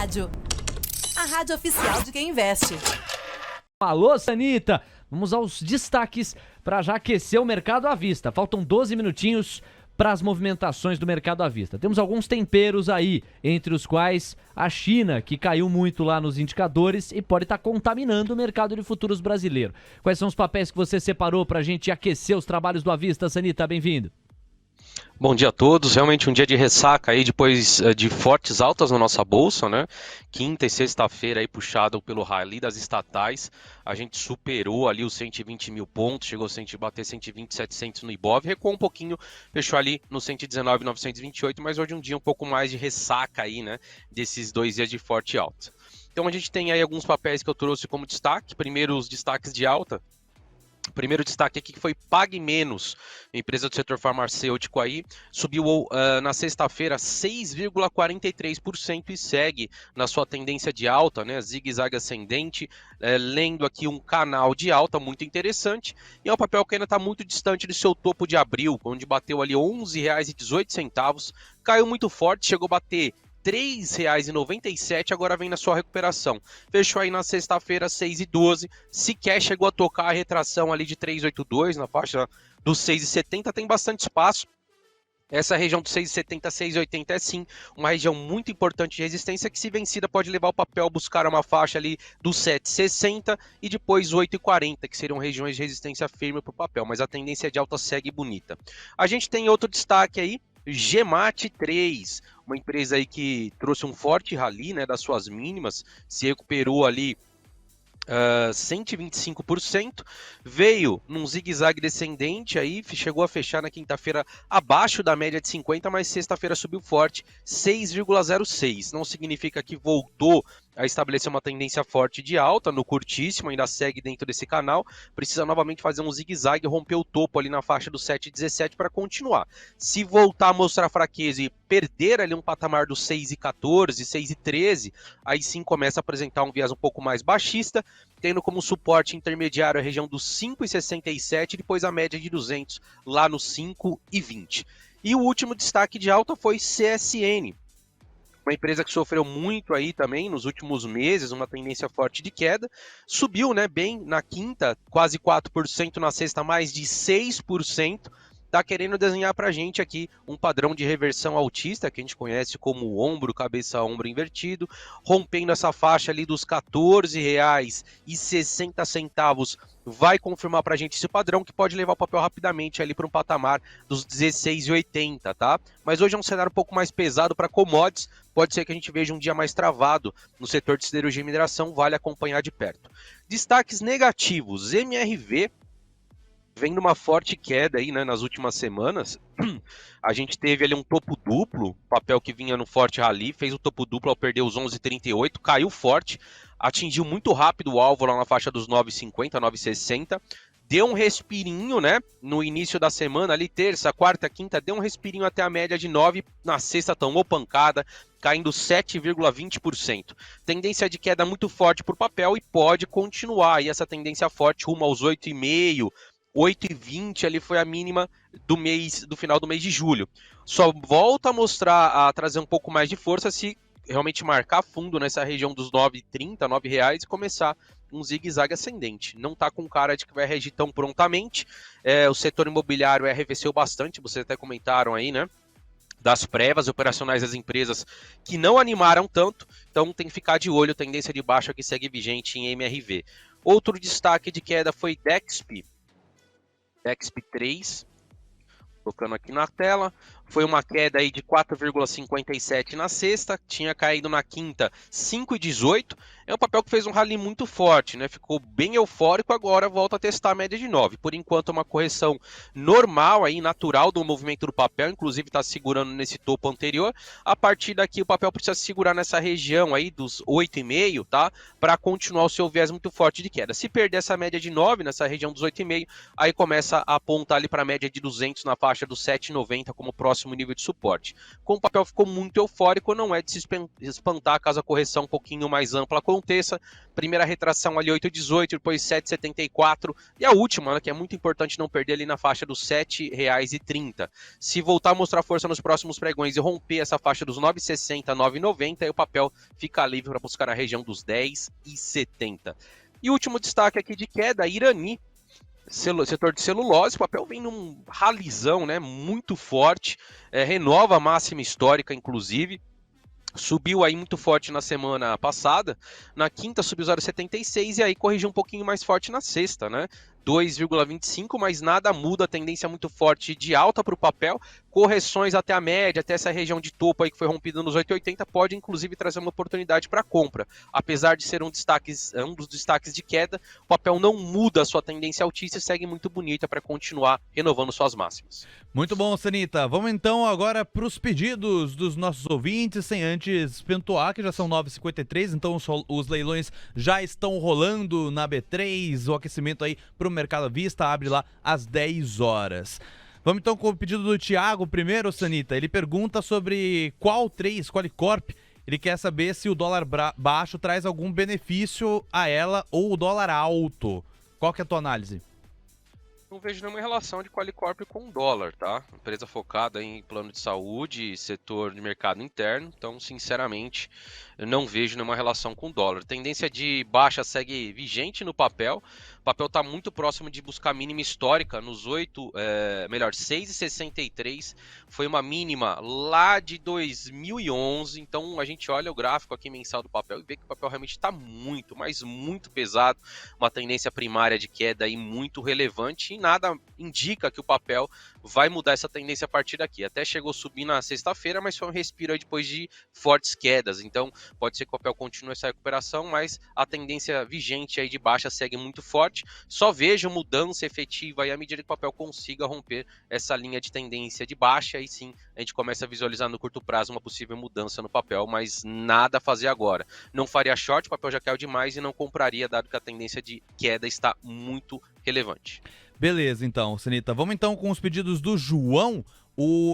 Rádio. A rádio oficial de quem investe. Alô, Sanita! Vamos aos destaques para já aquecer o mercado à vista. Faltam 12 minutinhos para as movimentações do mercado à vista. Temos alguns temperos aí, entre os quais a China, que caiu muito lá nos indicadores e pode estar contaminando o mercado de futuros brasileiro. Quais são os papéis que você separou para a gente aquecer os trabalhos do à vista, Sanita? Bem-vindo. Bom dia a todos, realmente um dia de ressaca aí depois de fortes altas na nossa bolsa, né? Quinta e sexta-feira aí puxado pelo rally das estatais, a gente superou ali os 120 mil pontos, chegou a bater 120.700 no Ibov, recuou um pouquinho, fechou ali no 119.928, mas hoje um dia um pouco mais de ressaca aí, né? Desses 2 dias de forte alta. Então a gente tem aí alguns papéis que eu trouxe como destaque, primeiro os destaques de alta. O primeiro destaque aqui que foi Pague Menos, empresa do setor farmacêutico aí, subiu na sexta-feira 6,43% e segue na sua tendência de alta, né, zigue-zague ascendente, lendo aqui um canal de alta muito interessante, e é um papel que ainda está muito distante do seu topo de abril, onde bateu ali R$ 11,18, caiu muito forte, chegou a bater R$ 3,97, agora vem na sua recuperação. Fechou aí na sexta-feira, 6,12. Sequer chegou a tocar a retração ali de 3,82, na faixa dos 6,70, tem bastante espaço. Essa região dos 6,70 a 6,80 é sim uma região muito importante de resistência que, se vencida, pode levar o papel a buscar uma faixa ali dos 7,60 e depois 8,40, que seriam regiões de resistência firme para o papel, mas a tendência de alta segue bonita. A gente tem outro destaque aí, Gemate 3, uma empresa aí que trouxe um forte rally, né, das suas mínimas, se recuperou ali 125%, veio num zigue-zague descendente aí, chegou a fechar na quinta-feira abaixo da média de 50, mas sexta-feira subiu forte, 6,06. Não significa que voltou a estabelecer uma tendência forte de alta no curtíssimo, ainda segue dentro desse canal, precisa novamente fazer um zigue-zague, romper o topo ali na faixa do 7,17 para continuar. Se voltar a mostrar fraqueza e perder ali um patamar do 6,14, 6,13, aí sim começa a apresentar um viés um pouco mais baixista, tendo como suporte intermediário a região dos 5,67 e depois a média de 200 lá no 5,20. E o último destaque de alta foi CSN, uma empresa que sofreu muito aí também nos últimos meses, uma tendência forte de queda, subiu, né, bem na quinta, quase 4%, na sexta mais de 6%, está querendo desenhar para a gente aqui um padrão de reversão altista, que a gente conhece como ombro, cabeça, ombro invertido, rompendo essa faixa ali dos R$ 14,60, vai confirmar para a gente esse padrão, que pode levar o papel rapidamente ali para um patamar dos 16,80, tá? Mas hoje é um cenário um pouco mais pesado para commodities, pode ser que a gente veja um dia mais travado no setor de siderurgia e mineração, vale acompanhar de perto. Destaques negativos, MRV, vem numa forte queda aí, né, nas últimas semanas. A gente teve ali um topo duplo, papel que vinha no forte rally, fez o topo duplo ao perder os 11,38, caiu forte, atingiu muito rápido o alvo lá na faixa dos 9,50, 9,60, deu um respirinho, né, no início da semana, ali terça, quarta, quinta, deu um respirinho até a média de 9, na sexta tomou pancada, caindo 7,20%. Tendência de queda muito forte por papel e pode continuar aí essa tendência forte rumo aos 8,5%, 8,20 ali foi a mínima do final do mês de julho. Só volta a trazer um pouco mais de força se realmente marcar fundo nessa região dos 9,30, R$ 9 e começar um zigue-zague ascendente. Não está com cara de que vai reagir tão prontamente. O setor imobiliário arrefeceu bastante, vocês até comentaram aí, né? Das prévias operacionais das empresas que não animaram tanto, então tem que ficar de olho, tendência de baixa que segue vigente em MRV. Outro destaque de queda foi DXP 3, colocando aqui na tela, foi uma queda aí de 4,57 na sexta, tinha caído na quinta 5,18, é um papel que fez um rally muito forte, né? Ficou bem eufórico, agora volta a testar a média de 9, por enquanto uma correção normal aí, natural do movimento do papel, inclusive está segurando nesse topo anterior, a partir daqui o papel precisa segurar nessa região aí dos 8,5, tá? Para continuar o seu viés muito forte de queda. Se perder essa média de 9, nessa região dos 8,5, aí começa a apontar ali para a média de 200 na faixa dos 7,90 como próximo próximo nível de suporte. Como o papel ficou muito eufórico, não é de se espantar caso a correção um pouquinho mais ampla aconteça. Primeira retração ali 8,18, depois 7,74 e a última, né, que é muito importante não perder ali na faixa dos R$ 7,30. Se voltar a mostrar força nos próximos pregões e romper essa faixa dos 9,60, 9,90, aí o papel fica livre para buscar a região dos 10,70. E o último destaque aqui de queda, Irani, setor de celulose, o papel vem num ralizão, né, muito forte, renova a máxima histórica, inclusive. Subiu aí muito forte na semana passada, na quinta subiu 0,76 e aí corrigiu um pouquinho mais forte na sexta, né? 2,25, mas nada muda, a tendência muito forte de alta para o papel, correções até a média, até essa região de topo aí que foi rompida nos 8,80, pode inclusive trazer uma oportunidade para compra. Apesar de ser um dos destaques de queda, o papel não muda a sua tendência altista e segue muito bonita para continuar renovando suas máximas. Muito bom, Sanita. Vamos então agora para os pedidos dos nossos ouvintes, sem antes pentuar, que já são 9h53, então os leilões já estão rolando na B3, o aquecimento aí para o Mercado à Vista abre lá às 10 horas. Vamos então com o pedido do Thiago primeiro, Sanita. Ele pergunta sobre Qualicorp. Ele quer saber se o dólar baixo traz algum benefício a ela ou o dólar alto. Qual que é a tua análise? Não vejo nenhuma relação de Qualicorp com o dólar, tá? Empresa focada em plano de saúde e setor de mercado interno, então, sinceramente, eu não vejo nenhuma relação com o dólar. Tendência de baixa segue vigente no papel. O papel está muito próximo de buscar mínima histórica nos 6,63. Foi uma mínima lá de 2011. Então a gente olha o gráfico aqui mensal do papel e vê que o papel realmente está muito, mas muito pesado. Uma tendência primária de queda aí muito relevante e nada indica que o papel vai mudar essa tendência a partir daqui. Até chegou a subir na sexta-feira, mas foi um respiro aí depois de fortes quedas. Então pode ser que o papel continue essa recuperação, mas a tendência vigente aí de baixa segue muito forte. Só vejo mudança efetiva aí à medida que o papel consiga romper essa linha de tendência de baixa, aí sim a gente começa a visualizar no curto prazo uma possível mudança no papel, mas nada a fazer agora. Não faria short, o papel já caiu demais e não compraria, dado que a tendência de queda está muito relevante. Beleza, então, Sanita. Vamos então com os pedidos do João.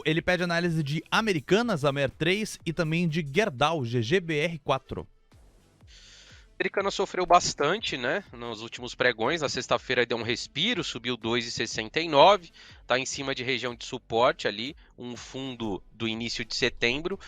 Ele pede análise de Americanas, Amer 3 e também de Gerdau, GGBR4. A Americana sofreu bastante, né, nos últimos pregões. Na sexta-feira deu um respiro, subiu 2,69, está em cima de região de suporte ali, um fundo do início de setembro,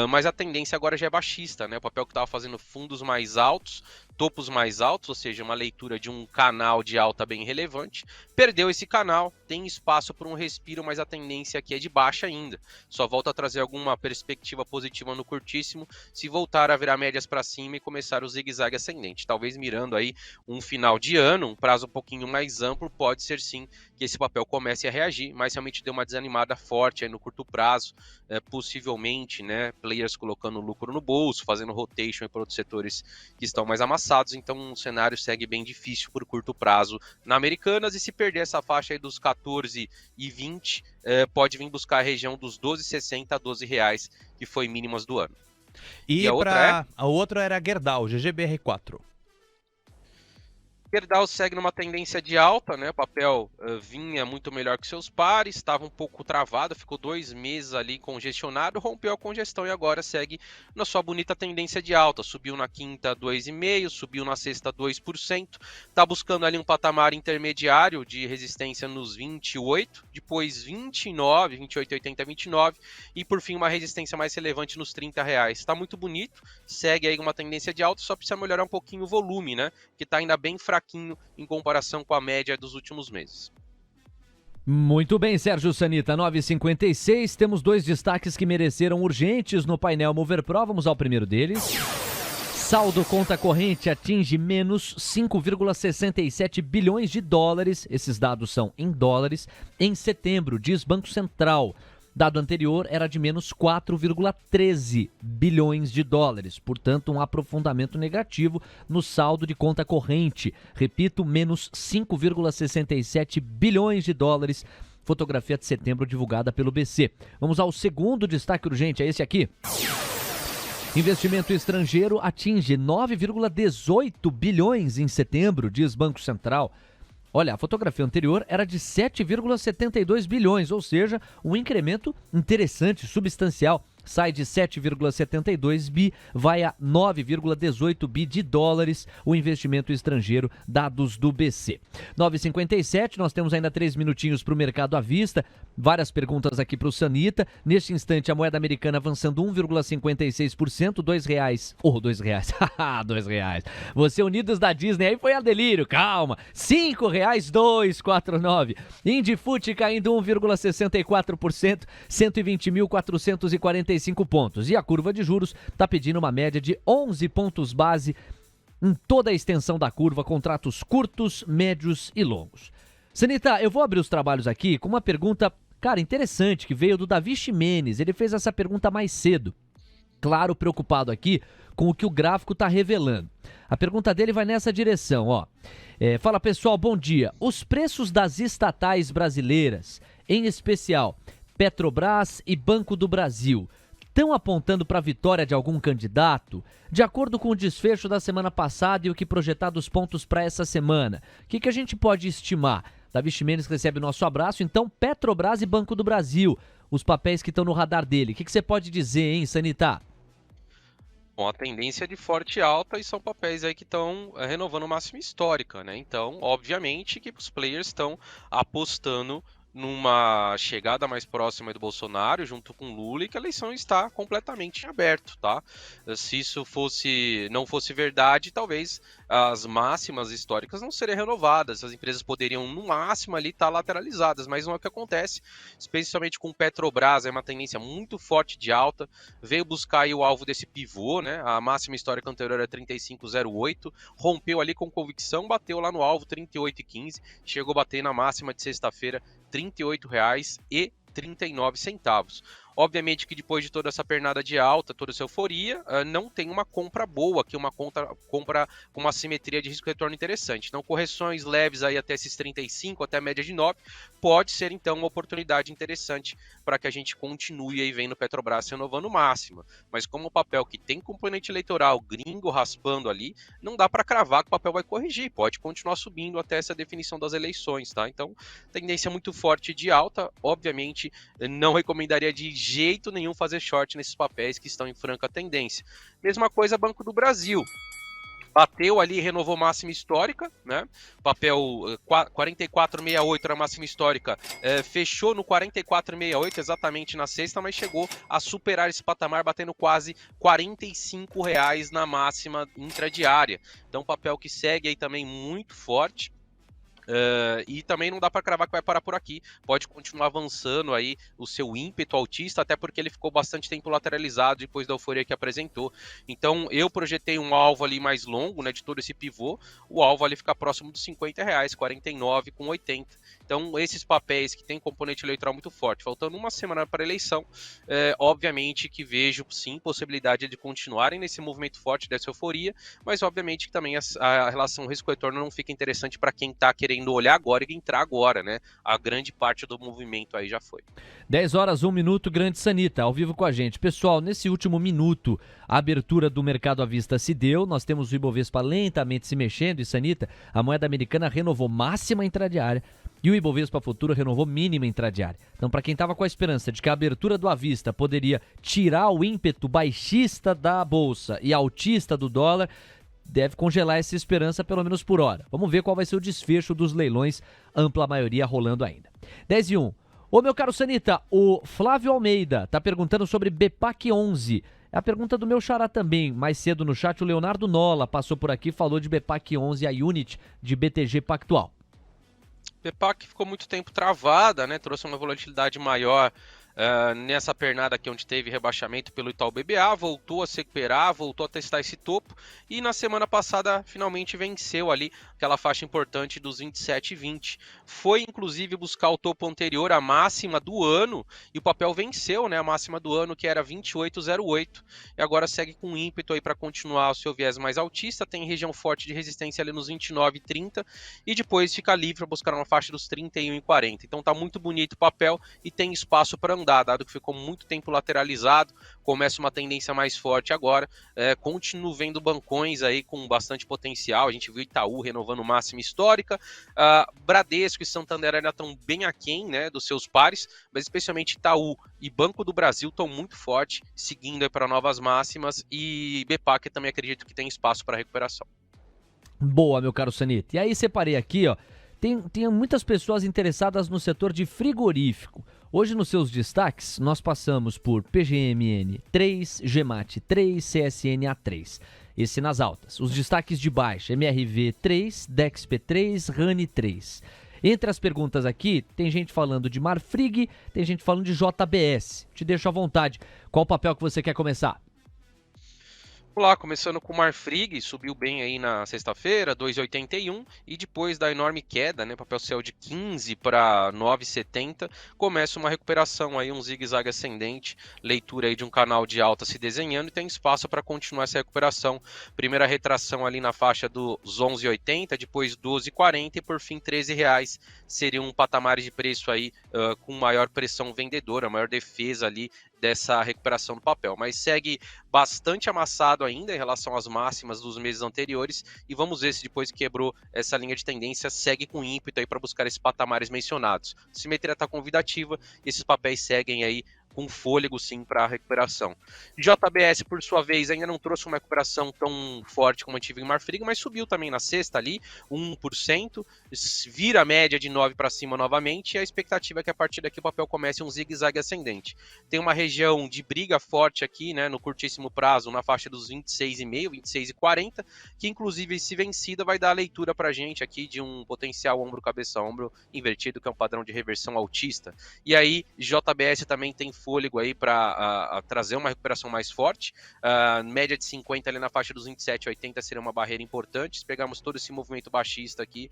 mas a tendência agora já é baixista, né? O papel que estava fazendo fundos mais altos, topos mais altos, ou seja, uma leitura de um canal de alta bem relevante, perdeu esse canal, tem espaço para um respiro, mas a tendência aqui é de baixa ainda. Só volta a trazer alguma perspectiva positiva no curtíssimo, se voltar a virar médias para cima e começar o zigue-zague ascendente. Talvez mirando aí um final de ano, um prazo um pouquinho mais amplo, pode ser sim que esse papel comece a reagir, mas realmente deu uma desanimada forte aí no curto prazo, possivelmente, né, players colocando lucro no bolso, fazendo rotation para outros setores que estão mais amassados, então o cenário segue bem difícil por curto prazo na Americanas, e se perder essa faixa aí dos 14,20, pode vir buscar a região dos 12,60 a R$12, que foi mínimas do ano. E a outra era a Gerdau, GGBR4. Gerdau segue numa tendência de alta, né? O papel vinha muito melhor que seus pares, estava um pouco travado, ficou 2 meses ali congestionado, rompeu a congestão e agora segue na sua bonita tendência de alta. Subiu na quinta 2,5%, subiu na sexta 2%, está buscando ali um patamar intermediário de resistência nos 28, depois 29, 28,80, 29 e por fim uma resistência mais relevante nos R$30. Está muito bonito, segue aí uma tendência de alta, só precisa melhorar um pouquinho o volume, né? Que está ainda bem fraquinho em comparação com a média dos últimos meses. Muito bem, Sérgio Sanita, 9h56, temos 2 destaques que mereceram urgentes no painel Mover Pro, vamos ao primeiro deles. Saldo conta corrente atinge menos 5,67 bilhões de dólares, esses dados são em dólares, em setembro, diz Banco Central. Dado anterior era de menos 4,13 bilhões de dólares, portanto um aprofundamento negativo no saldo de conta corrente. Repito, menos 5,67 bilhões de dólares, fotografia de setembro divulgada pelo BC. Vamos ao segundo destaque urgente, é esse aqui. Investimento estrangeiro atinge 9,18 bilhões em setembro, diz Banco Central. Olha, a fotografia anterior era de 7,72 bilhões, ou seja, um incremento interessante, substancial. Sai de 7,72 bi, vai a 9,18 bi de dólares o investimento estrangeiro, dados do BC. 9h57, nós temos ainda 3 minutinhos para o mercado à vista. Várias perguntas aqui para o Sanita. Neste instante, a moeda americana avançando 1,56%, R$2. R$2. Você Unidos da Disney, aí foi a delírio, calma. R$5,249. Indifute caindo 1,64%, 120.445 pontos. E a curva de juros está pedindo uma média de 11 pontos base em toda a extensão da curva, contratos curtos, médios e longos. Sanita, eu vou abrir os trabalhos aqui com uma pergunta, cara, interessante, que veio do Davi Ximenes. Ele fez essa pergunta mais cedo. Claro, preocupado aqui com o que o gráfico está revelando. A pergunta dele vai nessa direção, ó. Fala, pessoal, bom dia. Os preços das estatais brasileiras, em especial Petrobras e Banco do Brasil, estão apontando para a vitória de algum candidato? De acordo com o desfecho da semana passada e o que projetar dos pontos para essa semana, o que a gente pode estimar? Davi Ximenes recebe o nosso abraço. Então, Petrobras e Banco do Brasil, os papéis que estão no radar dele. O que você pode dizer, hein, Sanita? Bom, a tendência é de forte alta e são papéis aí que estão renovando máxima histórica, né? Então, obviamente que os players estão apostando numa chegada mais próxima do Bolsonaro, junto com Lula, e que a eleição está completamente em aberto, tá? Se isso não fosse verdade, talvez as máximas históricas não seriam renovadas, as empresas poderiam, no máximo, ali estar lateralizadas, mas não é o que acontece, especialmente com Petrobras, é uma tendência muito forte de alta, veio buscar aí o alvo desse pivô, né? A máxima histórica anterior era 35,08, rompeu ali com convicção, bateu lá no alvo 38,15, chegou a bater na máxima de sexta-feira R$ 38,39. Obviamente que depois de toda essa pernada de alta, toda essa euforia, não tem uma compra boa, que uma compra com uma simetria de risco-retorno interessante. Então, correções leves aí até esses 35, até a média de 9, pode ser então uma oportunidade interessante para que a gente continue aí vendo Petrobras renovando máxima. Mas como o papel que tem componente eleitoral gringo raspando ali, não dá para cravar que o papel vai corrigir, pode continuar subindo até essa definição das eleições, tá? Então, tendência muito forte de alta, obviamente não recomendaria de jeito nenhum fazer short nesses papéis que estão em franca tendência. Mesma coisa Banco do Brasil. Bateu ali, renovou máxima histórica, né? Papel 44,68 era a máxima histórica, fechou no 44,68 exatamente na sexta, mas chegou a superar esse patamar, batendo quase R$45 na máxima intradiária. Então, papel que segue aí também muito forte. E também não dá para cravar que vai parar por aqui, pode continuar avançando aí o seu ímpeto altista, até porque ele ficou bastante tempo lateralizado depois da euforia que apresentou. Então eu projetei um alvo ali mais longo, né, de todo esse pivô, o alvo ali fica próximo dos R$50, 49,80. Então esses papéis que tem componente eleitoral muito forte, faltando uma semana para a eleição, obviamente que vejo sim possibilidade de continuarem nesse movimento forte dessa euforia, mas obviamente que também a relação risco-retorno não fica interessante para quem está querendo olhar agora e entrar agora, né? A grande parte do movimento aí já foi. 10 horas, 1 minuto, Grande Sanita, ao vivo com a gente. Pessoal, nesse último minuto, a abertura do mercado à vista se deu, nós temos o Ibovespa lentamente se mexendo, e Sanita, a moeda americana renovou máxima intradiária, e o Ibovespa Futuro renovou mínima intradiária. Então, para quem estava com a esperança de que a abertura do à vista poderia tirar o ímpeto baixista da Bolsa e altista do dólar, deve congelar essa esperança pelo menos por hora. Vamos ver qual vai ser o desfecho dos leilões, ampla maioria rolando ainda. 10:01. Ô, meu caro Sanita, o Flávio Almeida tá perguntando sobre BPAC 11. É a pergunta do meu xará também. Mais cedo no chat, o Leonardo Nola passou por aqui e falou de BPAC 11, a unit de BTG Pactual. BPAC ficou muito tempo travada, né? Trouxe uma volatilidade maior nessa pernada aqui onde teve rebaixamento pelo Itaú BBA, voltou a se recuperar, voltou a testar esse topo e na semana passada finalmente venceu ali aquela faixa importante dos 27,20. Foi inclusive buscar o topo anterior, a máxima do ano, e o papel venceu, né, a máxima do ano que era 28,08 e agora segue com ímpeto aí para continuar o seu viés mais altista, tem região forte de resistência ali nos 29,30 e depois fica livre para buscar uma faixa dos 31,40. Então tá muito bonito o papel e tem espaço para andar. dá, dado que ficou muito tempo lateralizado, começa uma tendência mais forte agora. Continuo vendo bancões aí com bastante potencial. A gente viu Itaú renovando máxima histórica. Bradesco e Santander ainda estão bem aquém, né, dos seus pares, mas especialmente Itaú e Banco do Brasil estão muito forte, seguindo para novas máximas, e BPAC também acredito que tem espaço para recuperação. Boa, meu caro Sanita. E aí separei aqui, ó, tem muitas pessoas interessadas no setor de frigorífico. Hoje nos seus destaques, nós passamos por PGMN 3, GEMAT 3, CSNA 3. Esse nas altas. Os destaques de baixa, MRV 3, DEXP 3, RANI 3. Entre as perguntas aqui, tem gente falando de Marfrig, tem gente falando de JBS. Te deixo à vontade. Qual o papel que você quer começar? Vamos lá, começando com o Marfrig, subiu bem aí na sexta-feira, 2,81, e depois da enorme queda, né, papel saiu de 15 para 9,70, começa uma recuperação aí, um zigue-zague ascendente, leitura aí de um canal de alta se desenhando, e tem espaço para continuar essa recuperação. Primeira retração ali na faixa dos 11,80, depois 12,40 e por fim R$13 seriam patamares de preço aí com maior pressão vendedora, maior defesa ali dessa recuperação do papel, mas segue bastante amassado ainda em relação às máximas dos meses anteriores, e vamos ver se depois que quebrou essa linha de tendência segue com ímpeto aí para buscar esses patamares mencionados. A simetria está convidativa e esses papéis seguem aí com fôlego sim para a recuperação. JBS, por sua vez, ainda não trouxe uma recuperação tão forte como a gente viu em Marfrig, mas subiu também na sexta ali, 1%, vira a média de 9 para cima novamente, e a expectativa é que a partir daqui o papel comece um zigue-zague ascendente. Tem uma região de briga forte aqui, né, no curtíssimo prazo, na faixa dos 26,5, 26,40, que inclusive, se vencida, vai dar a leitura para a gente aqui de um potencial ombro-cabeça-ombro invertido, que é um padrão de reversão altista. E aí, JBS também tem fôlego aí para trazer uma recuperação mais forte. Média de 50 ali na faixa dos 27,80 seria uma barreira importante. Se pegarmos todo esse movimento baixista aqui,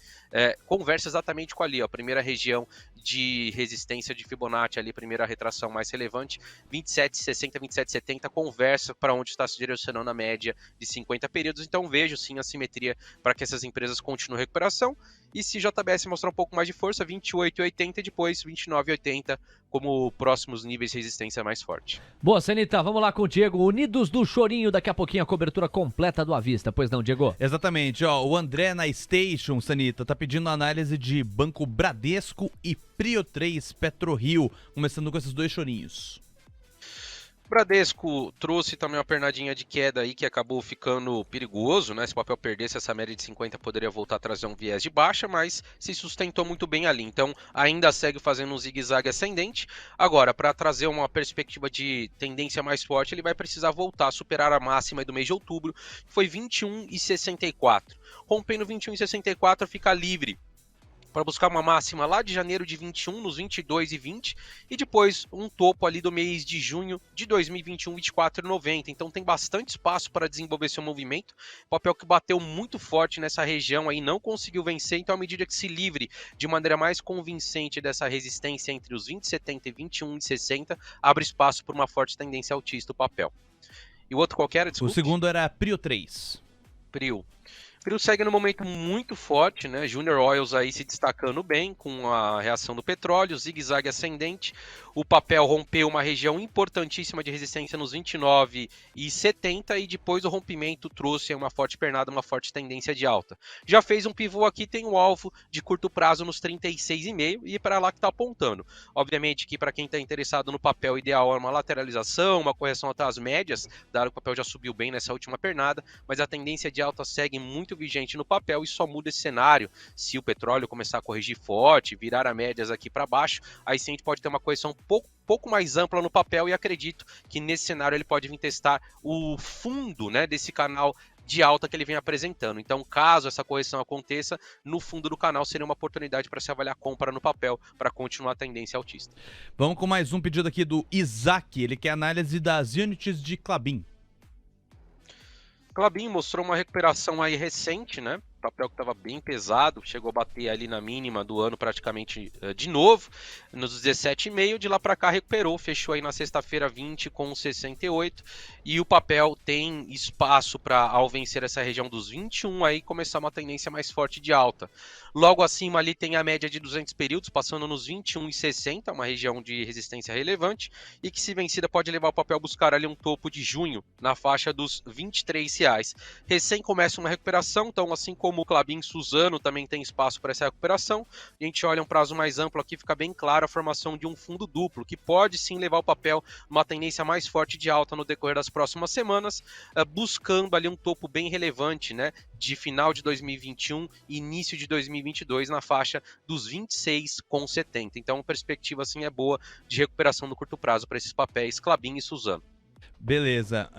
conversa exatamente com ali, ó, a primeira região de resistência de Fibonacci ali, primeira retração mais relevante, 27,60, 27,70, conversa para onde está se direcionando a média de 50 períodos. Então vejo sim a simetria para que essas empresas continuem a recuperação. E se JBS mostrar um pouco mais de força, 28,80 e depois 29,80 como próximos níveis de resistência mais forte. Boa, Sanita, vamos lá com o Diego. Unidos do Chorinho, daqui a pouquinho a cobertura completa do Avista. Pois não, Diego? Exatamente, ó, o André na Station, Sanita, tá pedindo análise de Banco Bradesco e Prio 3 PetroRio, começando com esses dois chorinhos. Bradesco trouxe também uma pernadinha de queda aí que acabou ficando perigoso, né? Se o papel perdesse essa média de 50 poderia voltar a trazer um viés de baixa, mas se sustentou muito bem ali. Então ainda segue fazendo um zigue-zague ascendente. Agora, para trazer uma perspectiva de tendência mais forte, ele vai precisar voltar a superar a máxima do mês de outubro, que foi 21,64. Rompendo 21,64 fica livre para buscar uma máxima lá de janeiro de 21, nos 22,20, e depois um topo ali do mês de junho de 2021, 24,90. Então tem bastante espaço para desenvolver seu movimento. O papel que bateu muito forte nessa região aí não conseguiu vencer, então à medida que se livre de maneira mais convincente dessa resistência entre os 20,70 e 21,60, abre espaço para uma forte tendência altista o papel. E o outro qualquer, desculpa? O segundo era Prio 3. Prio segue no momento muito forte, né? Junior Oils aí se destacando bem com a reação do petróleo, zigue-zague ascendente. O papel rompeu uma região importantíssima de resistência nos 29,70 e depois o rompimento trouxe uma forte pernada, uma forte tendência de alta. Já fez um pivô aqui, tem um alvo de curto prazo nos 36,5 e para lá que está apontando. Obviamente que para quem está interessado no papel, ideal é uma lateralização, uma correção até as médias, dado que o papel já subiu bem nessa última pernada, mas a tendência de alta segue muito vigente no papel e só muda esse cenário se o petróleo começar a corrigir forte, virar a médias aqui para baixo, aí sim a gente pode ter uma correção pouco mais ampla no papel, e acredito que nesse cenário ele pode vir testar o fundo, né, desse canal de alta que ele vem apresentando. Então, caso essa correção aconteça, no fundo do canal seria uma oportunidade para se avaliar compra no papel para continuar a tendência altista. Vamos com mais um pedido aqui do Isaac, ele quer análise das units de Klabin. Klabin mostrou uma recuperação aí recente, né? papel que estava bem pesado, chegou a bater ali na mínima do ano praticamente de novo, nos 17,5, de lá para cá recuperou, fechou aí na sexta-feira 20 com 68, e o papel tem espaço para, ao vencer essa região dos 21, aí começar uma tendência mais forte de alta. Logo acima ali tem a média de 200 períodos, passando nos 21,60, uma região de resistência relevante, e que se vencida pode levar o papel a buscar ali um topo de junho, na faixa dos R$23. Recém começa uma recuperação, então assim como o Klabin Suzano também tem espaço para essa recuperação, a gente olha um prazo mais amplo aqui, fica bem claro a formação de um fundo duplo, que pode sim levar o papel uma tendência mais forte de alta no decorrer das próximas semanas, buscando ali um topo bem relevante, né, de final de 2021 e início de 2022 na faixa dos 26,70. Então a perspectiva assim é boa de recuperação no curto prazo para esses papéis Klabin e Suzano. Beleza.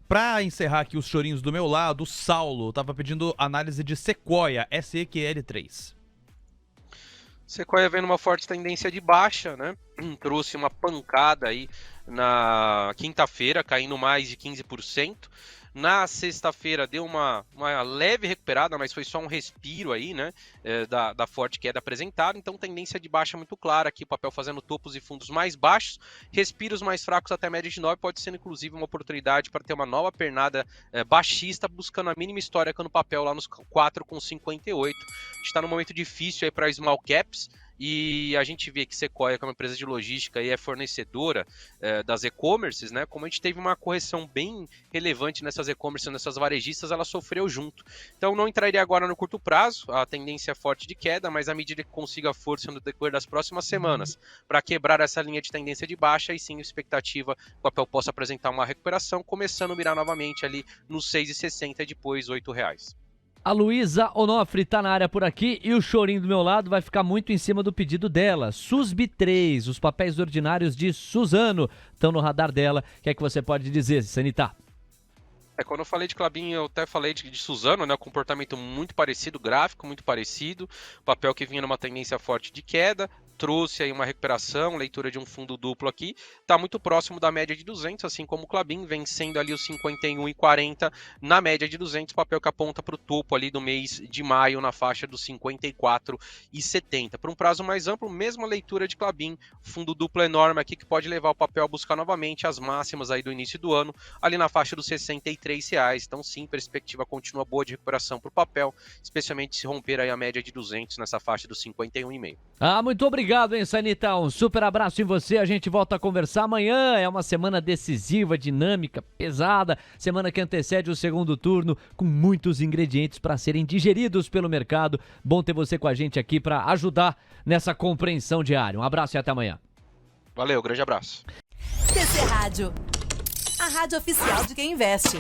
Pra encerrar aqui os chorinhos do meu lado, o Saulo tava pedindo análise de Sequoia, SEQL3. Sequoia vem numa forte tendência de baixa, né? Trouxe uma pancada aí na quinta-feira, caindo mais de 15%. Na sexta-feira deu uma leve recuperada, mas foi só um respiro aí, né? Da forte queda apresentada. Então, tendência de baixa muito clara aqui, o papel fazendo topos e fundos mais baixos. Respiros mais fracos até a média de 9 pode ser, inclusive, uma oportunidade para ter uma nova pernada baixista, buscando a mínima histórica no papel lá nos 4,58. A gente está num momento difícil aí para small caps. E a gente vê que Sequoia, que é uma empresa de logística e é fornecedora das e-commerces, né? Como a gente teve uma correção bem relevante nessas e-commerces, nessas varejistas, ela sofreu junto. Então não entraria agora no curto prazo, a tendência é forte de queda, mas à medida que consiga força no decorrer das próximas semanas para quebrar essa linha de tendência de baixa, e sim a expectativa que o papel possa apresentar uma recuperação, começando a mirar novamente ali nos 6,60 e depois R$8. A Luísa Onofre tá na área por aqui e o chorinho do meu lado vai ficar muito em cima do pedido dela. SUSB 3, os papéis ordinários de Suzano estão no radar dela. O que é que você pode dizer, Sanita? Quando eu falei de Klabin, eu até falei de Suzano, né? Comportamento muito parecido, gráfico muito parecido, papel que vinha numa tendência forte de queda, trouxe aí uma recuperação, leitura de um fundo duplo aqui, está muito próximo da média de 200, assim como o Klabin, vencendo ali os 51,40 na média de 200, papel que aponta para o topo ali do mês de maio na faixa dos 54,70. Para um prazo mais amplo, mesma leitura de Klabin, fundo duplo enorme aqui que pode levar o papel a buscar novamente as máximas aí do início do ano, ali na faixa dos R$63. Então sim, perspectiva continua boa de recuperação para o papel, especialmente se romper aí a média de 200 nessa faixa dos 51,5. Muito obrigado, hein, Sanita? Um super abraço em você. A gente volta a conversar amanhã. É uma semana decisiva, dinâmica, pesada. Semana que antecede o segundo turno, com muitos ingredientes para serem digeridos pelo mercado. Bom ter você com a gente aqui para ajudar nessa compreensão diária. Um abraço e até amanhã. Valeu, grande abraço. TC Rádio, a rádio oficial de quem investe.